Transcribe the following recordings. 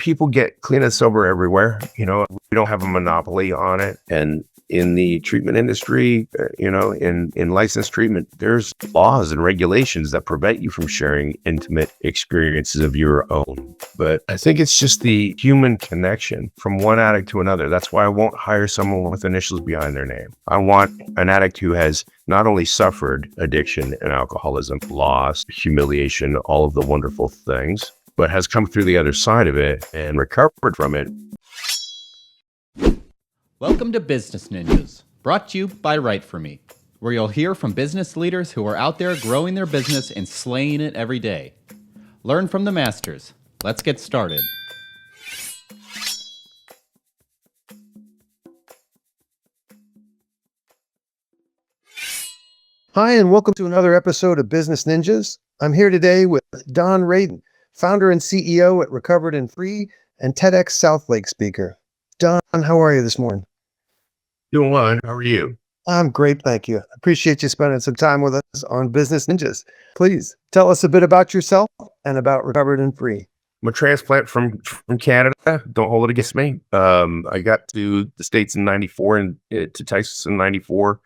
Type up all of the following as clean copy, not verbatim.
people get clean and sober everywhere. We don't have a monopoly on it. And in the treatment industry, in licensed treatment, there's laws and regulations that prevent you from sharing intimate experiences of your own. But I think it's just the human connection from one addict to another. That's why I won't hire someone with initials behind their name. I want an addict who has not only suffered addiction and alcoholism, loss, humiliation, all of the wonderful things, but has come through the other side of it and recovered from it. Welcome to Business Ninjas, brought to you by WriteForMe, where you'll hear from business leaders who are out there growing their business and slaying it every day. Learn from the masters. Let's get started. Hi, and welcome to another episode of Business Ninjas. I'm here today with Don Radon, founder and CEO at Recovered and Free and TEDx Southlake speaker. Don, how are you this morning? Doing well. How are you? I'm great, thank you. Appreciate you spending some time with us on Business Ninjas. Please tell us a bit about yourself and about Recovered and Free. I'm a transplant from Canada. Don't hold it against me. I got to the States in 94 and to Texas in 94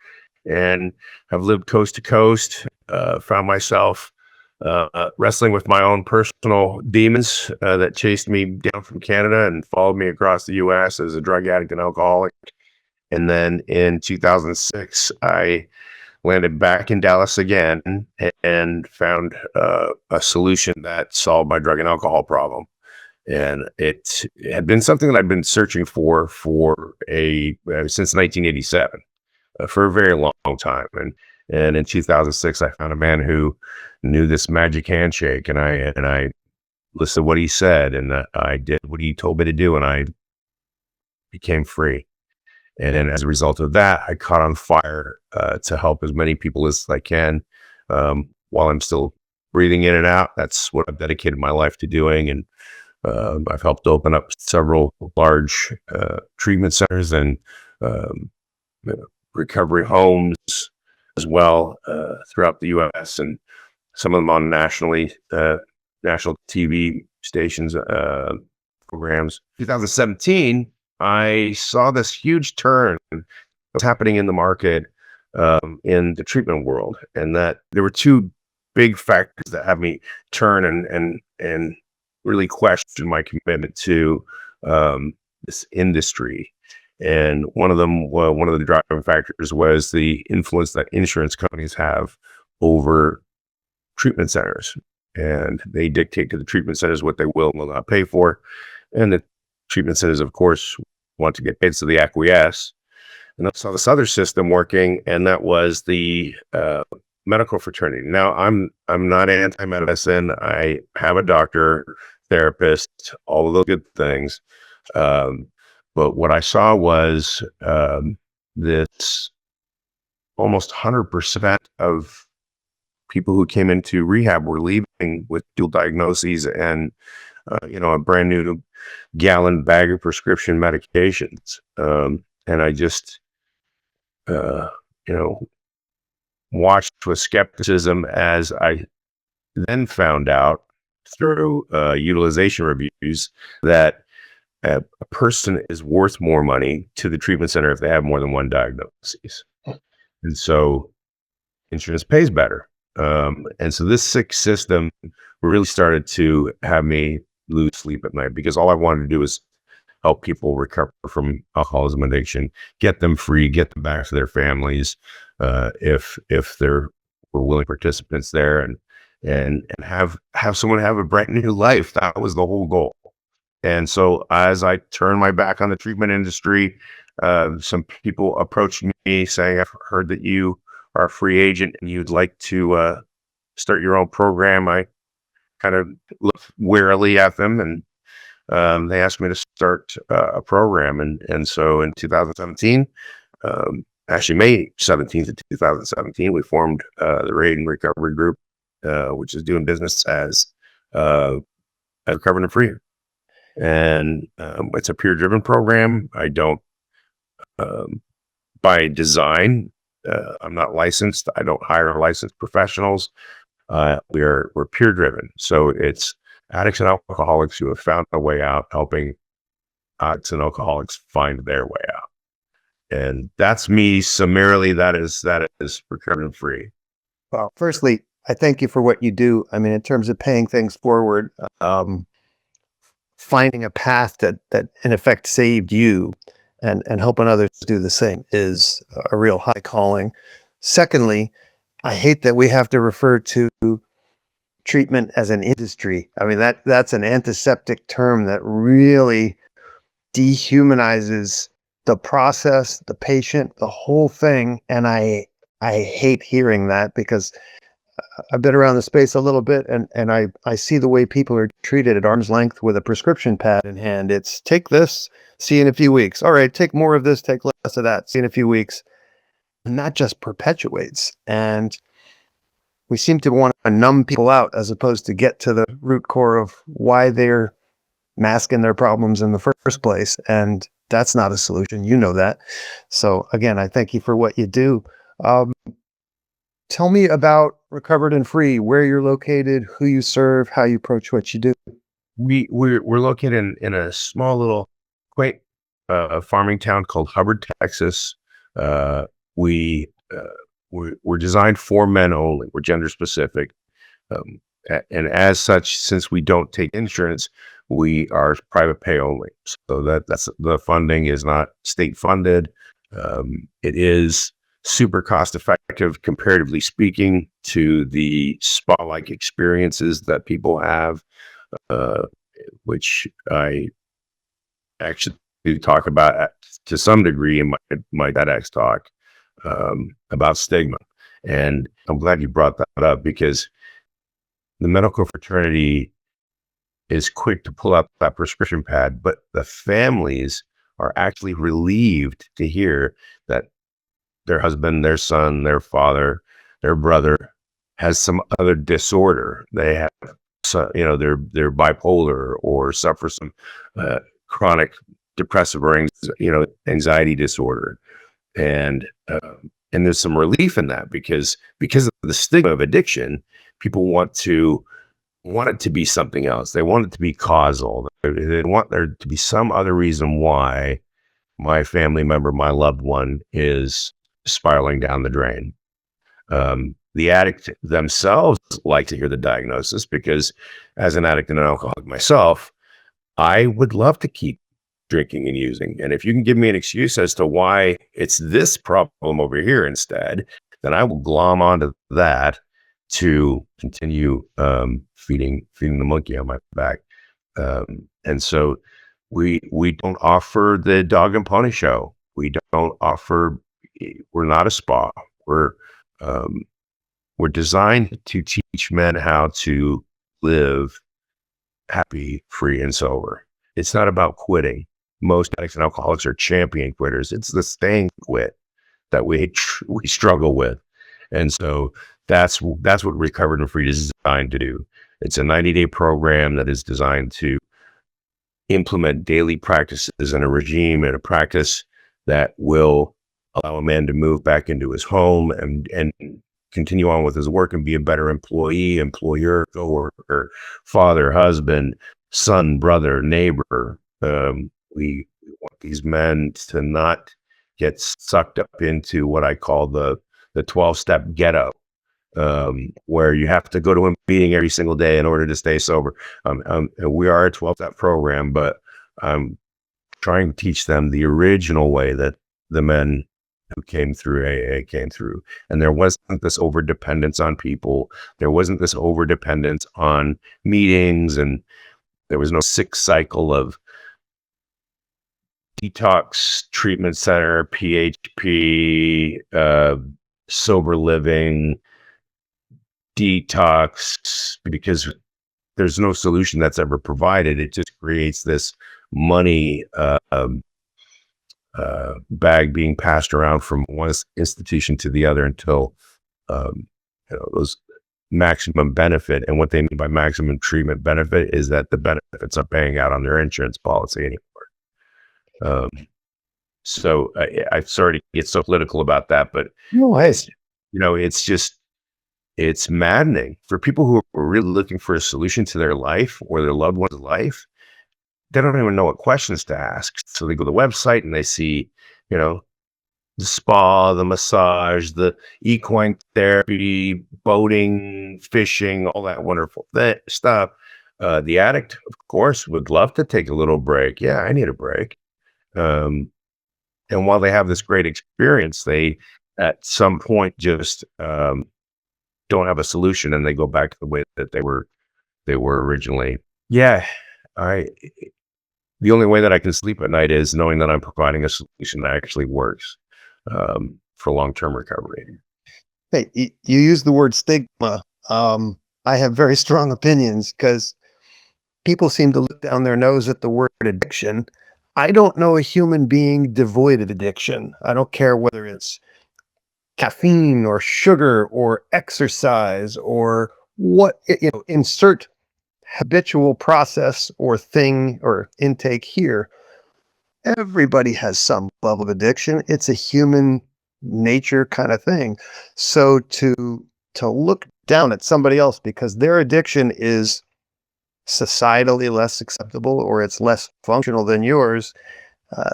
and have lived coast to coast. Found myself wrestling with my own personal demons that chased me down from Canada and followed me across the U.S. as a drug addict and alcoholic. And then in 2006, I landed back in Dallas again and found a solution that solved my drug and alcohol problem. And it had been something that I'd been searching for since 1987, for a very long time. And in 2006, I found a man who knew this magic handshake, and I listened to what he said, and I did what he told me to do, and I became free. And then as a result of that, I caught on fire to help as many people as I can while I'm still breathing in and out. That's what I've dedicated my life to doing. And I've helped open up several large treatment centers and recovery homes as well throughout the U.S. and some of them on national TV stations, programs. 2017, I saw this huge turn that was happening in the market in the treatment world, and that there were two big factors that had me turn and really question my commitment to this industry. And one of the driving factors was the influence that insurance companies have over treatment centers, and they dictate to the treatment centers what they will and will not pay for, and the treatment centers, of course, want to get paid, so they acquiesce. And I saw this other system working, and that was the medical fraternity. Now, I'm not anti-medicine. I have a doctor, therapist, all of those good things. But what I saw was this almost 100% of people who came into rehab were leaving with dual diagnoses and a brand new gallon bag of prescription medications. And I just, watched with skepticism as I then found out through utilization reviews that a person is worth more money to the treatment center if they have more than one diagnosis. And so insurance pays better. And so this sick system really started to have me lose sleep at night, because all I wanted to do was help people recover from alcoholism addiction, get them free, get them back to their families, if there were willing participants there, and have someone have a brand new life. That was the whole goal. And so as I turned my back on the treatment industry, some people approached me saying, "I've heard that you are a free agent and you'd like to start your own program." I kind of looked warily at them, and they asked me to start a program. And so in 2017, actually May 17th of 2017, we formed the Radon Recovery Group, which is doing business as Recovered and Free. And it's a peer-driven program. I don't, by design, I'm not licensed. I don't hire licensed professionals. We're peer-driven. So it's addicts and alcoholics who have found a way out, helping addicts and alcoholics find their way out. And that's me summarily. That is recovered and free. Well, firstly, I thank you for what you do. I mean, in terms of paying things forward, finding a path that in effect saved you and helping others do the same is a real high calling. Secondly, I hate that we have to refer to treatment as an industry. I mean, that's an antiseptic term that really dehumanizes the process, the patient, the whole thing. And I hate hearing that, because I've been around the space a little bit, and I see the way people are treated at arm's length with a prescription pad in hand. It's take this, see you in a few weeks. All right, take more of this, take less of that, see you in a few weeks. And that just perpetuates. And we seem to want to numb people out as opposed to get to the root core of why they're masking their problems in the first place. And that's not a solution. You know that. So again, I thank you for what you do. Tell me about Recovered and Free, where you're located, who you serve, how you approach what you do. We're located in a small little quaint farming town called Hubbard, Texas. We're designed for men only. We're gender specific, and as such, since we don't take insurance, we are private pay only. So that's the funding is not state funded. It is super cost effective, comparatively speaking, to the spa-like experiences that people have, which I actually talk about to some degree in my TEDx talk about stigma. And I'm glad you brought that up, because the medical fraternity is quick to pull out that prescription pad, but the families are actually relieved to hear that their husband, their son, their father, their brother has some other disorder. They have, they're bipolar or suffer some chronic depressive or anxiety disorder, and there's some relief in that, because of the stigma of addiction. People want it to be something else. They want it to be causal. They want there to be some other reason why my family member, my loved one, is spiraling down the drain. The addict themselves like to hear the diagnosis, because as an addict and an alcoholic myself, I would love to keep drinking and using. And if you can give me an excuse as to why it's this problem over here instead, then I will glom onto that to continue feeding the monkey on my back. And so we don't offer the dog and pony show. We're not a spa. We're designed to teach men how to live happy, free, and sober. It's not about quitting. Most addicts and alcoholics are champion quitters. It's the staying quit that we struggle with. And so that's what Recovered and Free is designed to do. It's a 90-day program that is designed to implement daily practices and a regime and a practice that will allow a man to move back into his home and continue on with his work and be a better employee, employer, coworker, father, husband, son, brother, neighbor. We want these men to not get sucked up into what I call the 12-step ghetto, where you have to go to a meeting every single day in order to stay sober. We are a 12-step program, but I'm trying to teach them the original way that the men who came through AA came through. And there wasn't this over-dependence on people. There wasn't this over-dependence on meetings, and there was no sick cycle of detox treatment center, PHP, sober living, detox, because there's no solution that's ever provided. It just creates this money bag being passed around from one institution to the other until those maximum benefit. And what they mean by maximum treatment benefit is that the benefits are paying out on their insurance policy anymore. So I'm sorry to get so political about that, but No, it's just it's maddening for people who are really looking for a solution to their life or their loved one's life. They don't even know what questions to ask. So they go to the website and they see, you know, the spa, the massage, the equine therapy, boating, fishing, all that wonderful stuff. The addict, of course, would love to take a little break. Yeah, I need a break. Um, and while they have this great experience, they at some point just don't have a solution, and they go back to the way that they were originally. Yeah, I. The only way that I can sleep at night is knowing that I'm providing a solution that actually works for long-term recovery. Hey, you use the word stigma. I have very strong opinions because people seem to look down their nose at the word addiction. I don't know a human being devoid of addiction. I don't care whether it's caffeine or sugar or exercise or what, insert habitual process or thing or intake here. Everybody has some level of addiction. It's a human nature kind of thing. So to look down at somebody else because their addiction is societally less acceptable or it's less functional than yours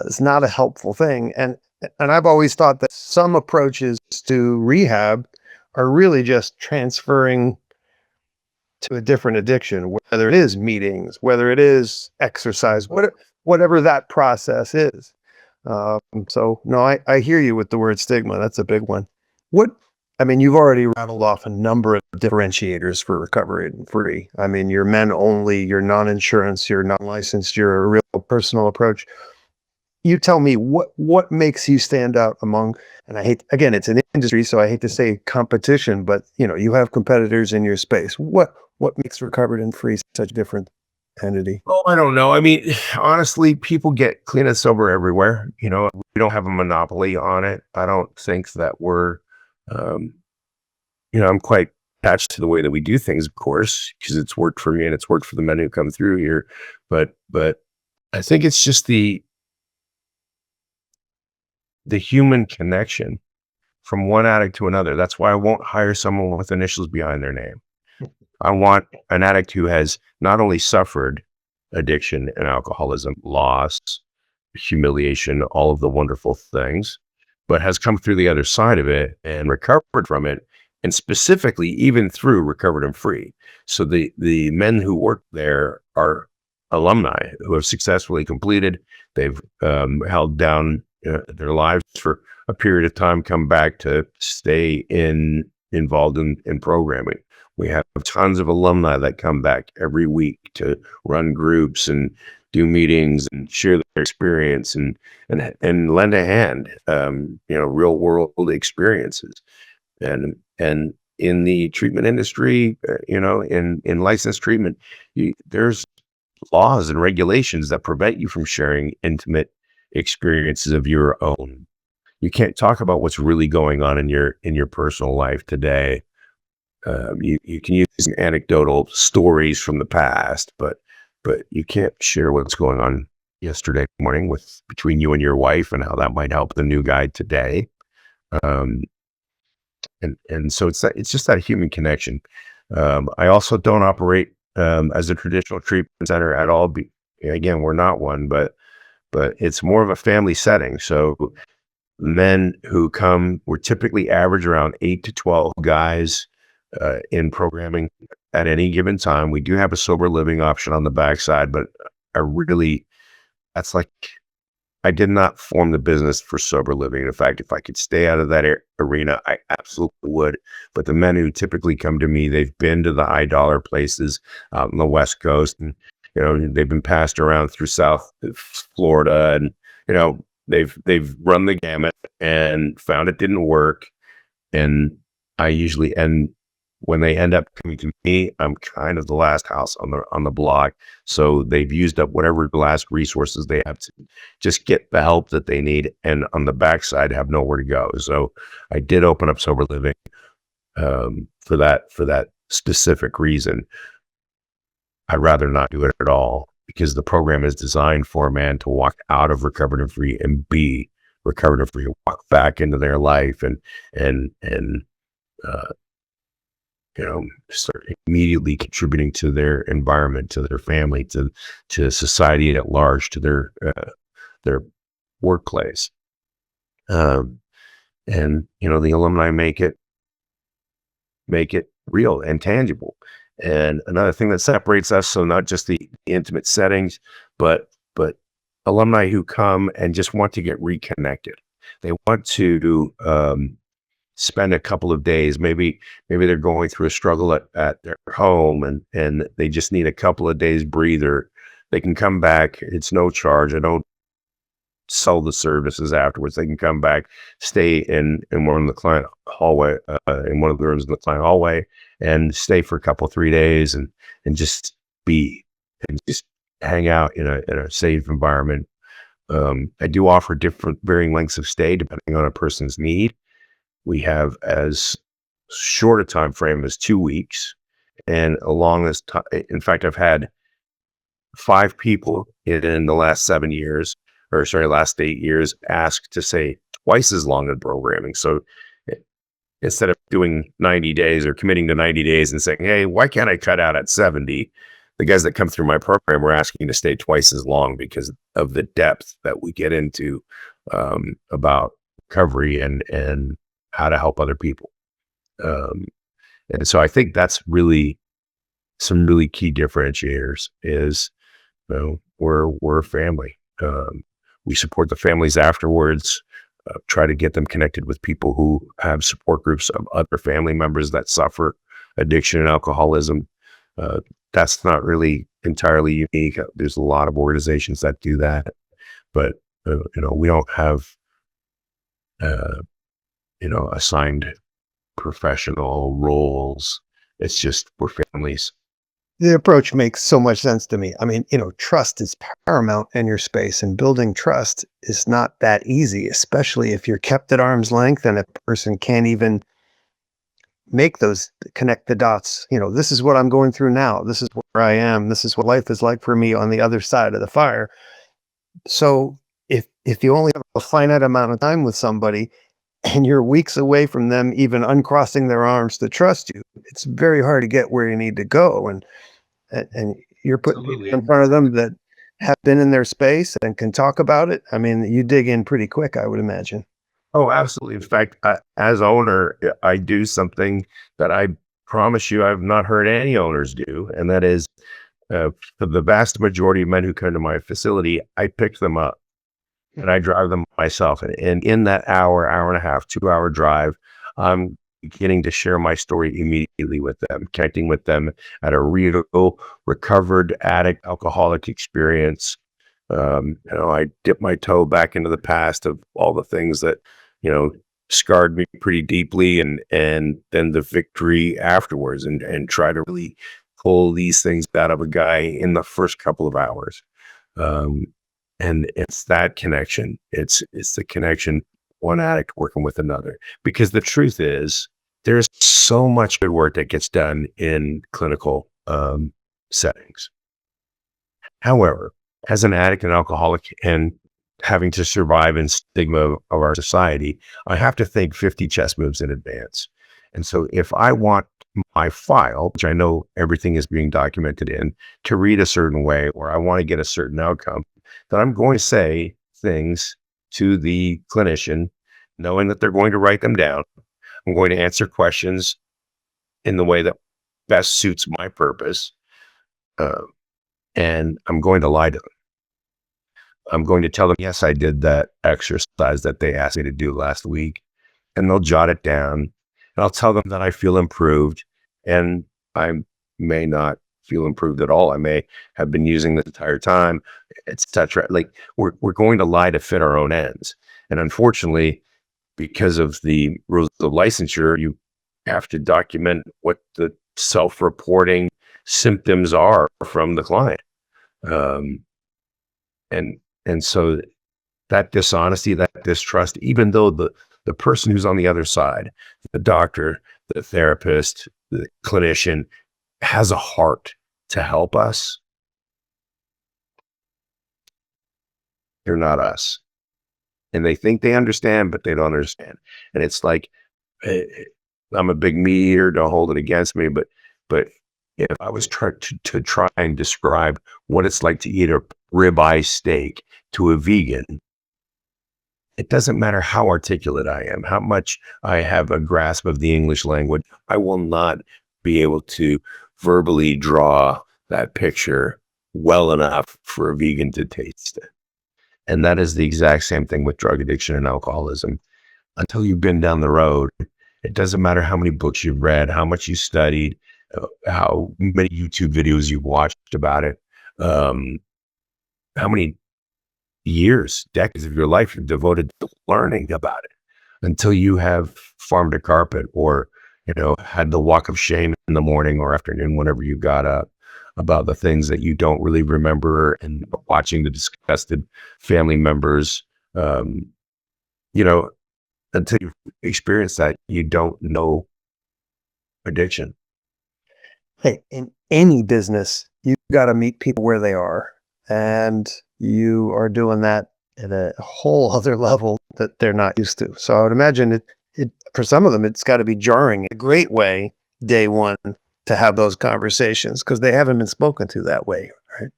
is not a helpful thing. And I've always thought that some approaches to rehab are really just transferring to a different addiction, whether it is meetings, whether it is exercise, whatever that process is. So no, I hear you with the word stigma. That's a big one. You've already rattled off a number of differentiators for recovery and free. I mean, you're men only, you're non-insurance, you're non-licensed, you're a real personal approach. You tell me what makes you stand out among, and again, it's an industry, so I hate to say competition, but you have competitors in your space. What makes recovered and free such a different entity? Oh, I don't know. I mean, honestly, people get clean and sober everywhere. We don't have a monopoly on it. I don't think that we're, I'm quite attached to the way that we do things, of course, because it's worked for me and it's worked for the men who come through here. But I think it's just the human connection from one addict to another. That's why I won't hire someone with initials behind their name. I want an addict who has not only suffered addiction and alcoholism, loss, humiliation, all of the wonderful things, but has come through the other side of it and recovered from it, and specifically even through recovered and free. So the men who work there are alumni who have successfully completed. They've held down their lives for a period of time, come back to stay involved in programming. We have tons of alumni that come back every week to run groups and do meetings and share their experience and lend a hand, real world experiences. And in the treatment industry, in licensed treatment, there's laws and regulations that prevent you from sharing intimate experiences of your own. You can't talk about what's really going on in your personal life today. You can use anecdotal stories from the past, but you can't share what's going on yesterday morning between you and your wife and how that might help the new guy today. And so it's just that human connection. I also don't operate as a traditional treatment center at all. Again, we're not one, but it's more of a family setting. So men who come, we're typically average around 8 to 12 guys in programming at any given time. We do have a sober living option on the backside, but I did not form the business for sober living. In fact, if I could stay out of that arena, I absolutely would. But the men who typically come to me, they've been to the high dollar places out on the West Coast, and they've been passed around through South Florida, and they've run the gamut and found it didn't work. And I usually when they end up coming to me, I'm kind of the last house on the block. So they've used up whatever last resources they have to just get the help that they need, and on the backside have nowhere to go. So I did open up sober living for that specific reason. I'd rather not do it at all, because the program is designed for a man to walk out of recovered and free and be recovered and free, walk back into their life and start immediately contributing to their environment, to their family, to society at large, to their workplace. And the alumni make it real and tangible. And another thing that separates us, so not just the intimate settings, but alumni who come and just want to get reconnected. They want to spend a couple of days. Maybe they're going through a struggle at their home, and they just need a couple of days breather. They can come back. It's no charge. I don't sell the services afterwards. They can come back, stay in one of the client hallway, in one of the rooms in the client hallway, and stay for a couple, 3 days, and just be, and just hang out in a safe environment. I do offer different varying lengths of stay depending on a person's need. We have as short a time frame as 2 weeks, and along this time, in fact, I've had 5 people in the last 7 years, or sorry, last 8 years, ask to say twice as long in programming. So instead of doing 90 days or committing to 90 days and saying, hey, why can't I cut out at 70? The guys that come through my program are asking to stay twice as long because of the depth that we get into about recovery and how to help other people. And so I think that's really some really key differentiators is, we're a family. We support the families afterwards, try to get them connected with people who have support groups of other family members that suffer addiction and alcoholism. That's not really entirely unique. There's a lot of organizations that do that, but we don't have assigned professional roles. It's just we're families. The approach makes so much sense to me. I mean, trust is paramount in your space, and building trust is not that easy, especially if you're kept at arm's length and a person can't even connect the dots. This is what I'm going through now. This is where I am. This is what life is like for me on the other side of the fire. So if you only have a finite amount of time with somebody and you're weeks away from them even uncrossing their arms to trust you, it's very hard to get where you need to go. And you're putting people in front of them that have been in their space and can talk about it. I mean, you dig in pretty quick, I would imagine. Oh, absolutely. In fact, as owner, I do something that I promise you I've not heard any owners do, and that is, for the vast majority of men who come to my facility, I pick them up and I drive them myself. And in that hour and a half, 2-hour drive, I'm beginning to share my story immediately with them, connecting with them at a real recovered addict, alcoholic experience. I dip my toe back into the past of all the things that, scarred me pretty deeply, and then the victory afterwards, and try to really pull these things out of a guy in the first couple of hours. And it's that connection. It's the connection, one addict working with another. Because the truth is, there's so much good work that gets done in clinical settings. However, as an addict and alcoholic and having to survive in stigma of our society, I have to think 50 chess moves in advance. And so if I want my file, which I know everything is being documented in, to read a certain way, or I want to get a certain outcome, then I'm going to say things to the clinician, knowing that they're going to write them down. I'm going to answer questions in the way that best suits my purpose. And I'm going to lie to them. I'm going to tell them, yes, I did that exercise that they asked me to do last week. And they'll jot it down. And I'll tell them that I feel improved. And I may not feel improved at all. I may have been using the entire time, etc. Like we're going to lie to fit our own ends. And unfortunately, because of the rules of licensure, you have to document what the self-reporting symptoms are from the client. And so that dishonesty, that distrust, even though the person who's on the other side, the doctor, the therapist, the clinician, has a heart to help us, they're not us. And they think they understand, but they don't understand. And it's like, I'm a big meat eater. Don't hold it against me. But if I was trying to try and describe what it's like to eat a ribeye steak to a vegan, it doesn't matter how articulate I am, how much I have a grasp of the English language. I will not be able to verbally draw that picture well enough for a vegan to taste it. And that is the exact same thing with drug addiction and alcoholism. Until you've been down the road, it doesn't matter how many books you've read, how much you studied, how many YouTube videos you've watched about it, how many years, decades of your life you've devoted to learning about it. Until you have farmed a carpet or, had the walk of shame in the morning or afternoon, whenever you got up, about the things that you don't really remember, and watching the disgusted family members, you know, until you've experienced that, you don't know addiction. Hey, in any business, you got to meet people where they are. And you are doing that at a whole other level that they're not used to. So I would imagine it for some of them, it's got to be jarring. A great way, day one, to have those conversations because they haven't been spoken to that way, right?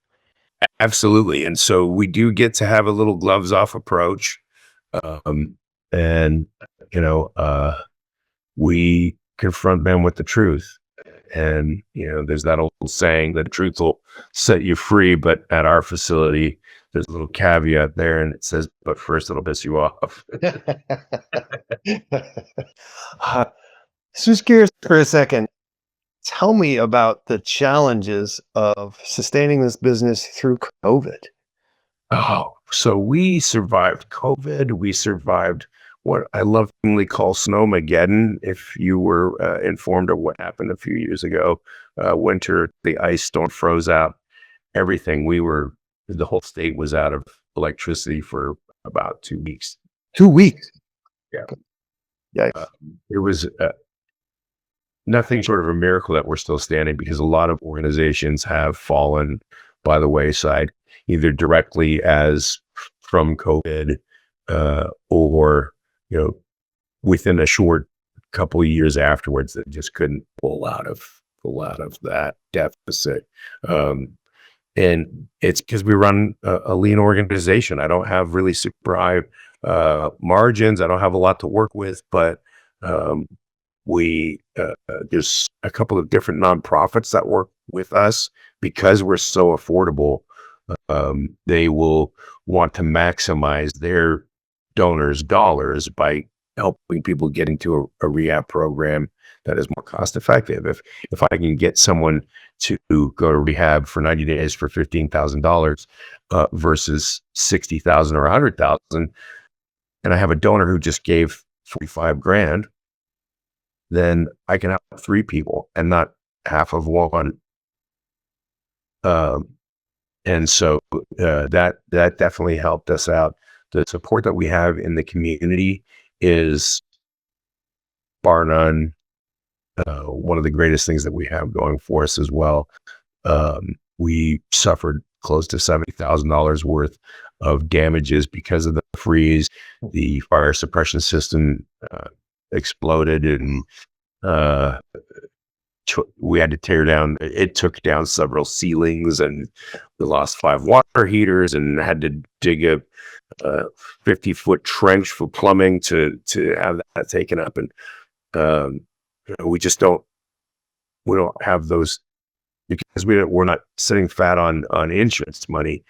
Absolutely. And so we do get to have a little gloves off approach. And, we confront them with the truth. And, there's that old saying that truth will set you free. But at our facility, there's a little caveat there, and it says, but first it'll piss you off. Just curious for a second. Tell me about the challenges of sustaining this business through COVID. Oh, so we survived COVID. We survived what I lovingly call Snowmageddon. If you were informed of what happened a few years ago, winter, the ice storm froze out everything. The whole state was out of electricity for about 2 weeks. 2 weeks. Yeah. Yeah. It was nothing short of a miracle that we're still standing, because a lot of organizations have fallen by the wayside, either directly as from COVID, or, within a short couple of years afterwards, that just couldn't pull out of that deficit. And it's because we run a lean organization. I don't have really super high margins. I don't have a lot to work with, but there's a couple of different nonprofits that work with us because we're so affordable. They will want to maximize their donors' dollars by helping people get into a rehab program that is more cost effective. If I can get someone to go to rehab for 90 days for $15,000 versus 60,000 or 100,000, and I have a donor who just gave 45 grand, then I can have 3 people and not half of one. And so that definitely helped us out. The support that we have in the community is, bar none, one of the greatest things that we have going for us as well. We suffered close to $70,000 worth of damages because of the freeze. The fire suppression system exploded, and we had to tear down. It took down several ceilings, and we lost 5 water heaters, and had to dig a 50-foot trench for plumbing to have that taken up. And we don't have those, because we're not sitting fat on insurance money.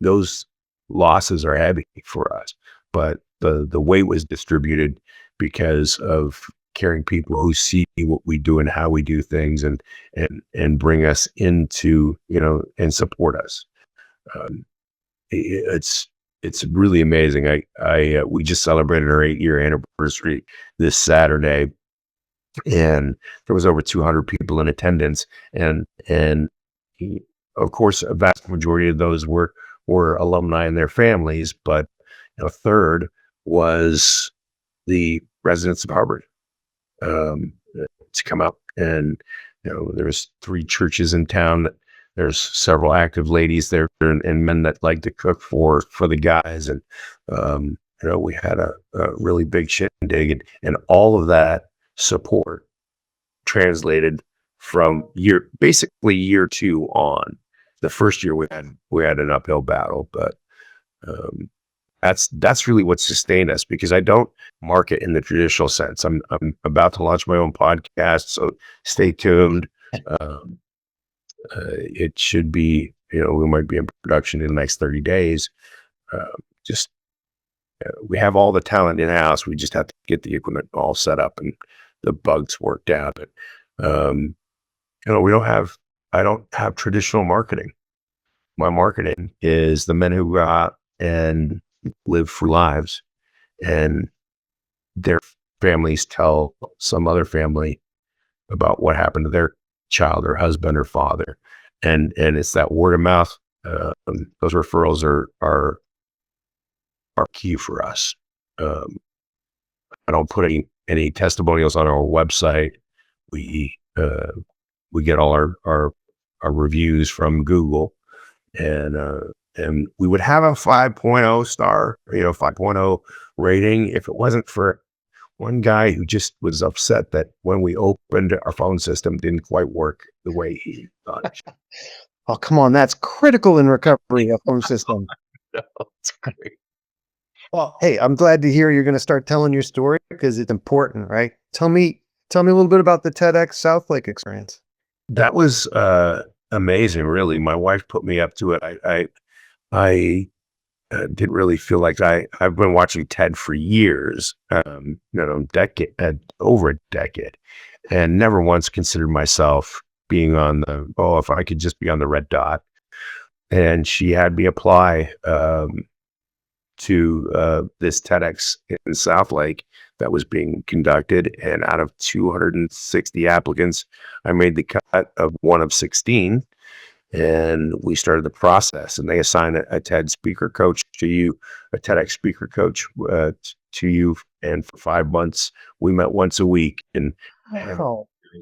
Those losses are heavy for us, but the weight was distributed because of caring people who see what we do and how we do things, and bring us into, and support us. It's really amazing. We just celebrated our 8-year anniversary this Saturday, and there was over 200 people in attendance, and of course a vast majority of those were alumni and their families, but a third was the residents of Hubbard, to come up. And there's 3 churches in town. There's several active ladies there, and men that like to cook for the guys. And we had a really big shindig, and all of that support translated from basically year 2 on. The first year we had an uphill battle, but that's really what sustained us, because I don't market in the traditional sense. I'm about to launch my own podcast, so stay tuned. It should be, we might be in production in the next 30 days. Just we have all the talent in house. We just have to get the equipment all set up and the bugs worked out. But I don't have traditional marketing. My marketing is the men who go out and live free lives, and their families tell some other family about what happened to their child or husband or father. And it's that word of mouth. Those referrals are key for us. I don't put any testimonials on our website. We get all our reviews from Google, and we would have a 5.0 star, 5.0 rating if it wasn't for one guy who just was upset that when we opened, our phone system didn't quite work the way he thought it should. Oh, come on. That's critical in recovery, a phone system. No, it's great. Well, hey, I'm glad to hear you're going to start telling your story, because it's important, right? Tell me a little bit about the TEDx Southlake experience. That was amazing, really. My wife put me up to it. I didn't really feel like I've been watching TED for years, over a decade, and never once considered myself being on if I could just be on the red dot. And she had me apply to this TEDx in Southlake that was being conducted. And out of 260 applicants, I made the cut of one of 16. And we started the process, and they assign a TED speaker coach to you, a TEDx speaker coach to you. And for 5 months, we met once a week and had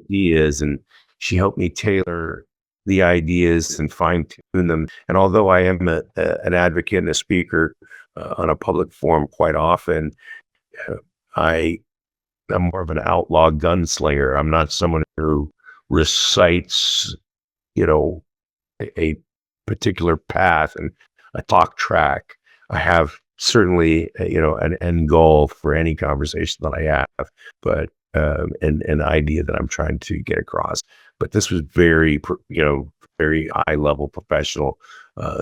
ideas, and she helped me tailor the ideas and fine tune them. And although I am an advocate and a speaker on a public forum quite often, I'm more of an outlaw gunslinger. I'm not someone who recites, a particular path and a talk track. I have certainly, an end goal for any conversation that I have, but an idea that I'm trying to get across. But this was very high level professional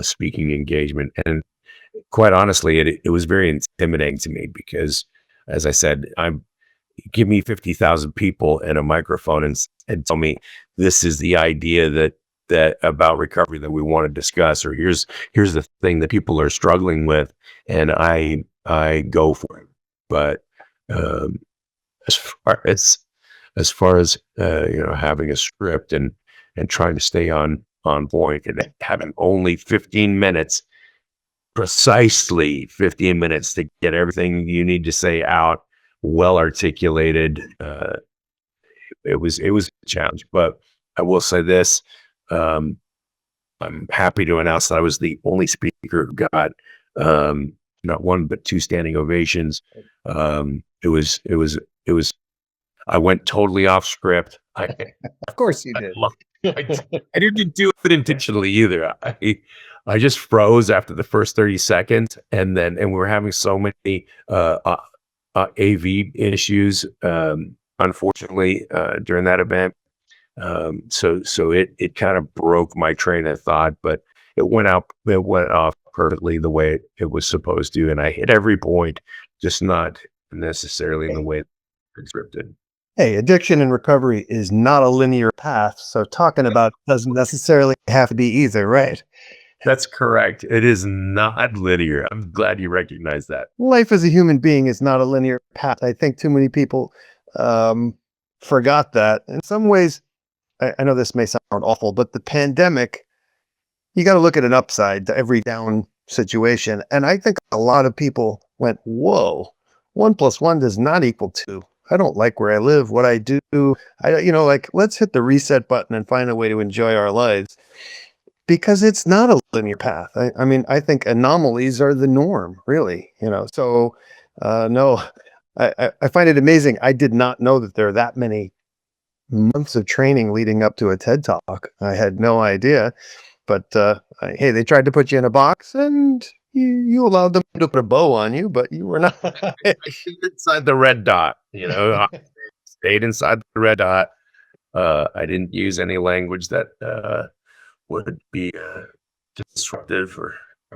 speaking engagement, and quite honestly, it was very intimidating to me, because, as I said, give me 50,000 people and a microphone and tell me this is the idea that about recovery that we want to discuss, or here's the thing that people are struggling with, and I go for it. But as far as having a script and trying to stay on point and having only 15 minutes, precisely 15 minutes to get everything you need to say out, well articulated, it was a challenge. But I will say this. I'm happy to announce that I was the only speaker who got not one but 2 standing ovations. It was. I went totally off script. Of course you did. I didn't do it intentionally either. I just froze after the first 30 seconds, and we were having so many AV issues, unfortunately, during that event. So it kind of broke my train of thought, but it went off perfectly the way it was supposed to, and I hit every point, just not necessarily in the way it's scripted. Hey, addiction and recovery is not a linear path, so talking about it doesn't necessarily have to be either, right? That's correct. It is not linear. I'm glad you recognize that. Life as a human being is not a linear path. I think too many people forgot that. In some ways, I know this may sound awful, but the pandemic, you got to look at an upside to every down situation. And I think a lot of people went, whoa, 1 + 1 does not equal 2. I don't like where I live, what I do. Let's hit the reset button and find a way to enjoy our lives, because it's not a linear path. I think anomalies are the norm, really, So no, I find it amazing. I did not know that there are that many months of training leading up to a TED Talk. I had no idea. But hey, they tried to put you in a box, and you allowed them to put a bow on you, but you were not. Inside the red dot, I stayed inside the red dot. I didn't use any language that would be disruptive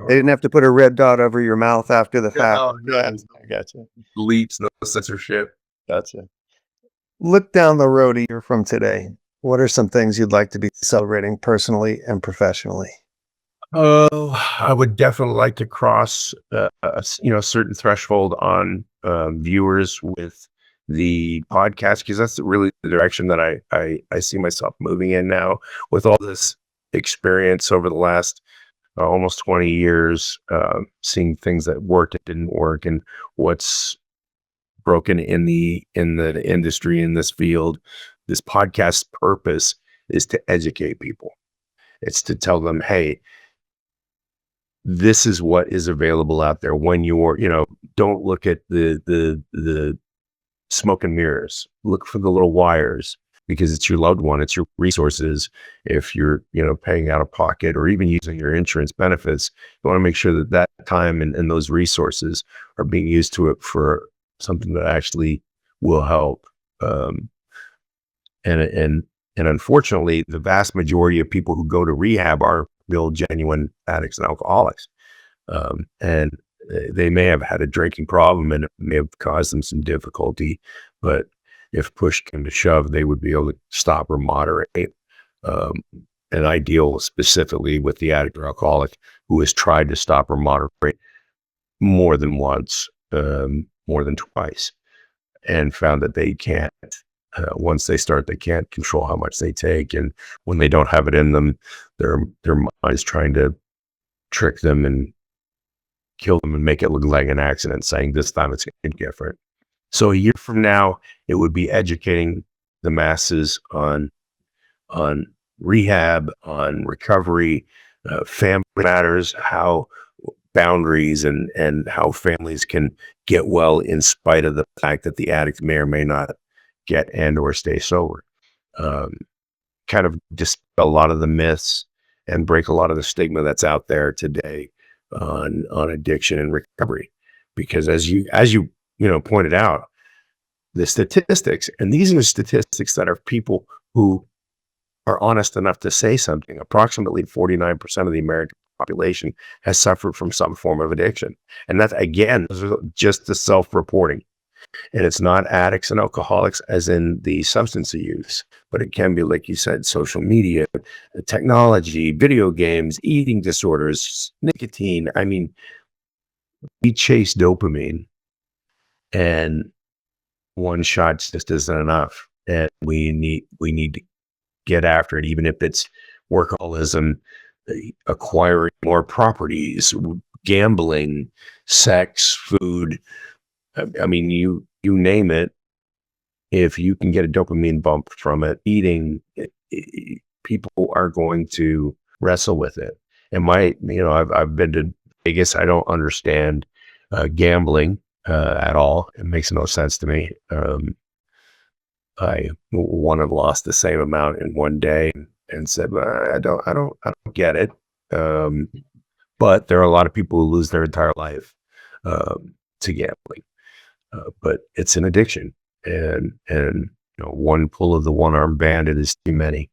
They didn't have to put a red dot over your mouth after the fact. no, I gotcha. bleeps, no censorship. Gotcha. Look down the road a year from today. What are some things you'd like to be celebrating personally and professionally? Oh, I would definitely like to cross, a certain threshold on viewers with the podcast, because that's really the direction that I see myself moving in now with all this experience over the last almost 20 years, seeing things that worked, it didn't work, and what's broken in the industry in this field. This podcast purpose is to educate people. It's to tell them, hey, this is what is available out there. When you're, don't look at the smoke and mirrors. Look for the little wires, because it's your loved one, it's your resources. If you're, paying out of pocket or even using your insurance benefits, you want to make sure that that time and those resources are being used to it for something that actually will help. And unfortunately, the vast majority of people who go to rehab are real genuine addicts and alcoholics. And they may have had a drinking problem and it may have caused them some difficulty, but if push came to shove, they would be able to stop or moderate. And I deal specifically with the addict or alcoholic who has tried to stop or moderate more than once, more than twice, and found that they can't. Once they start, they can't control how much they take, and when they don't have it in them, their mind is trying to trick them and kill them and make it look like an accident, saying this time it's going to be different. So a year from now, it would be educating the masses on rehab, on recovery, family matters, how boundaries and how families can get well in spite of the fact that the addict may or may not get and or stay sober. Kind of dispel a lot of the myths and break a lot of the stigma that's out there today on addiction and recovery. Because as you pointed out, the statistics, and these are statistics that are people who are honest enough to say something. Approximately 49% of the American population has suffered from some form of addiction. And that's, again, just the self-reporting. And it's not addicts and alcoholics as in the substance use, but it can be, like you said, social media, technology, video games, eating disorders, nicotine. I mean, we chase dopamine, and one shot just isn't enough. And we need to get after it, even if it's workaholism, acquiring more properties, gambling, sex, food. I mean, you name it. If you can get a dopamine bump from it, eating, people are going to wrestle with it. And I've been to Vegas. I don't understand gambling at all. It makes no sense to me. I won and lost the same amount in one day, and said, I don't get it. But there are a lot of people who lose their entire life to gambling. But it's an addiction, and one pull of the one-armed bandit is too many,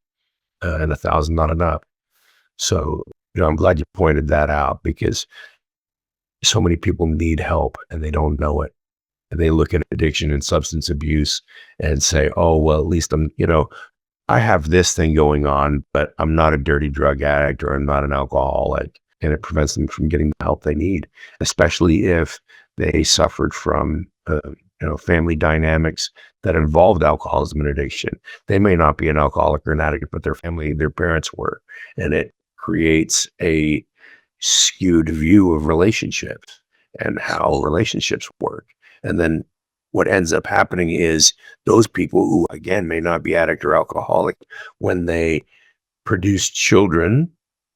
and 1,000 not enough. So I'm glad you pointed that out, because so many people need help and they don't know it. And they look at addiction and substance abuse and say, oh, well, at least I have this thing going on, but I'm not a dirty drug addict, or I'm not an alcoholic. And it prevents them from getting the help they need, especially if they suffered from family dynamics that involved alcoholism and addiction. They may not be an alcoholic or an addict, but their parents were. And it creates a skewed view of relationships and how relationships work. And then what ends up happening is those people who, again, may not be addict or alcoholic, when they produce children,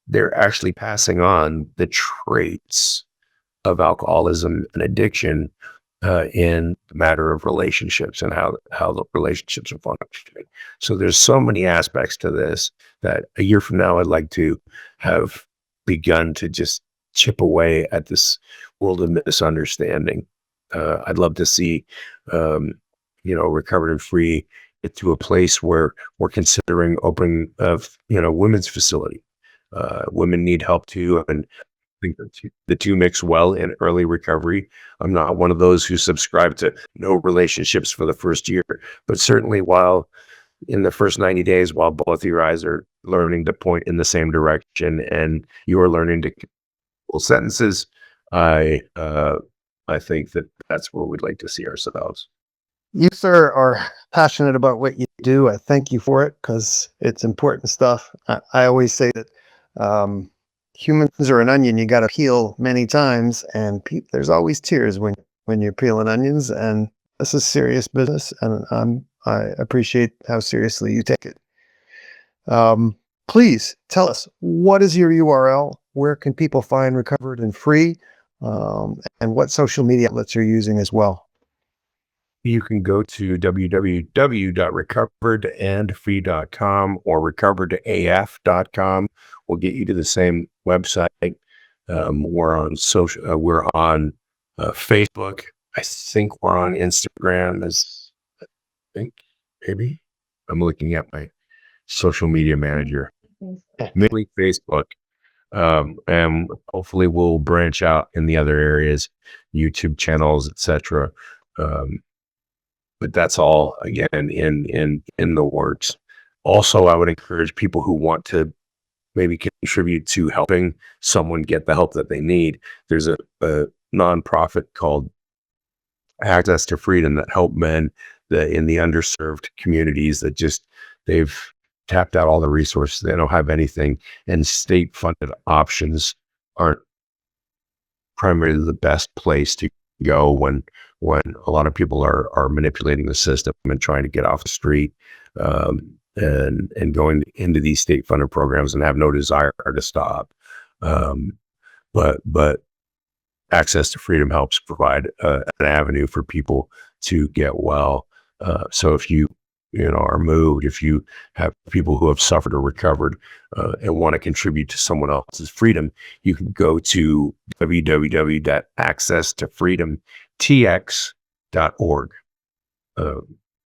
they're actually passing on the traits of alcoholism and addiction in the matter of relationships and how the relationships are functioning. So there's so many aspects to this that a year from now, I'd like to have begun to just chip away at this world of misunderstanding. I'd love to see, Recovered and Free get to a place where we're considering opening of, women's facility. Women need help too, and I think the two mix well in early recovery. I'm not one of those who subscribe to no relationships for the first year, but certainly while in the first 90 days, while both your eyes are learning to point in the same direction and you're learning to full sentences, I think that's where we'd like to see ourselves. You, sir, are passionate about what you do. I thank you for it because it's important stuff. I always say that humans are an onion. You got to peel many times, and there's always tears when you're peeling onions. And this is serious business, and I appreciate how seriously you take it. Please tell us, what is your URL? Where can people find Recovered and Free? And what social media outlets you're using as well? You can go to www.recoveredandfree.com or recoveredaf.com. We'll get you to the same website. We're on social. We're on Facebook. I think we're on Instagram. Maybe I'm looking at my social media manager. Mainly Facebook, and hopefully we'll branch out in the other areas, YouTube channels, etc. But that's all again in the works. Also, I would encourage people who want to maybe contribute to helping someone get the help that they need. There's a nonprofit called Access to Freedom that help men in the underserved communities that they've tapped out all the resources. They don't have anything, and state funded options aren't primarily the best place to go when a lot of people are manipulating the system and trying to get off the street, and going into these state funded programs and have no desire to stop. But Access to Freedom helps provide an avenue for people to get well. So if you are moved, if you have people who have suffered or recovered and want to contribute to someone else's freedom, you can go to www.accesstofreedomtx.org,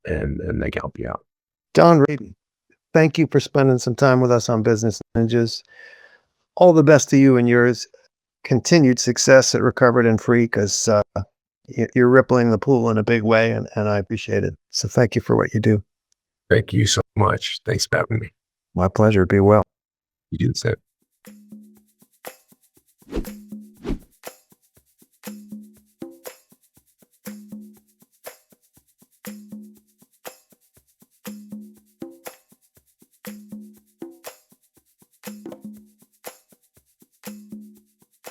and they can help you out. Don Radon, thank you for spending some time with us on Business Ninjas. All the best to you and yours. Continued success at Recovered and Free, because you're rippling the pool in a big way, and I appreciate it. So thank you for what you do. Thank you so much. Thanks for having me. My pleasure. Be well. You do the same.